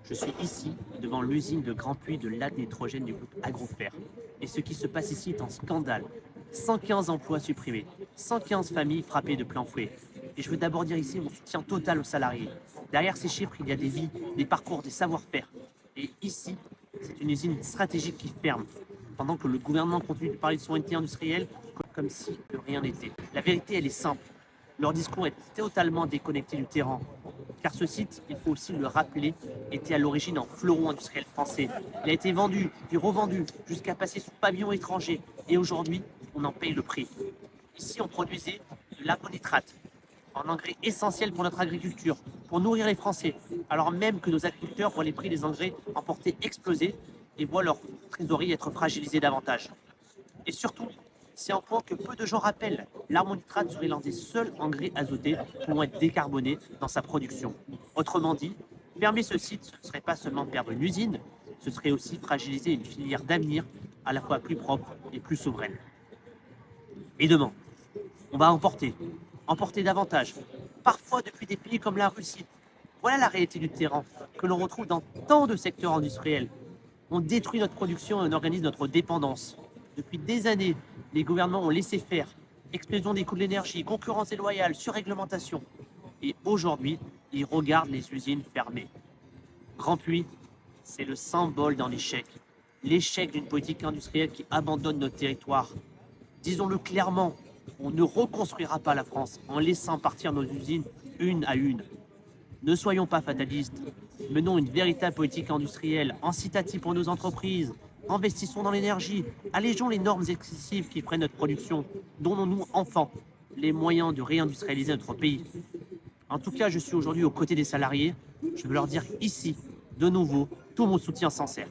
Je suis ici, devant l'usine de Grand Puits de lac nitrogène du groupe Agrofer. Et ce qui se passe ici est un scandale. 115 emplois supprimés, 115 familles frappées de plein fouet. Et je veux d'abord dire ici mon soutien total aux salariés. Derrière ces chiffres, il y a des vies, des parcours, des savoir-faire. Et ici, c'est une usine stratégique qui ferme, pendant que le gouvernement continue de parler de souveraineté industrielle comme si de rien n'était. La vérité, elle est simple. Leur discours est totalement déconnecté du terrain. Car ce site, il faut aussi le rappeler, était à l'origine un fleuron industriel français. Il a été vendu, puis revendu, jusqu'à passer sous pavillon étranger. Et aujourd'hui, on en paye le prix. Ici, on produisait de l'ammonitrate, un engrais essentiel pour notre agriculture, pour nourrir les Français, alors même que nos agriculteurs voient les prix des engrais emportés exploser et voient leur trésorerie être fragilisée davantage. Et surtout, c'est un point que peu de gens rappellent. L'ammonitrate serait l'un des seuls engrais azotés pouvant être décarbonés dans sa production. Autrement dit, fermer ce site, ce ne serait pas seulement perdre une usine, ce serait aussi fragiliser une filière d'avenir à la fois plus propre et plus souveraine. Et demain, on va emporter davantage, parfois depuis des pays comme la Russie. Voilà la réalité du terrain que l'on retrouve dans tant de secteurs industriels. On détruit notre production et on organise notre dépendance. Depuis des années, les gouvernements ont laissé faire. Explosion des coûts de l'énergie, concurrence déloyale, surréglementation. Et aujourd'hui, ils regardent les usines fermées. Grand Puits, c'est le symbole d'un échec. L'échec d'une politique industrielle qui abandonne notre territoire. Disons-le clairement, on ne reconstruira pas la France en laissant partir nos usines une à une. Ne soyons pas fatalistes. Menons une véritable politique industrielle, incitative pour nos entreprises. Investissons dans l'énergie. Allégeons les normes excessives qui freinent notre production. Donnons-nous, enfants, les moyens de réindustrialiser notre pays. En tout cas, je suis aujourd'hui aux côtés des salariés. Je veux leur dire ici, de nouveau, tout mon soutien sincère.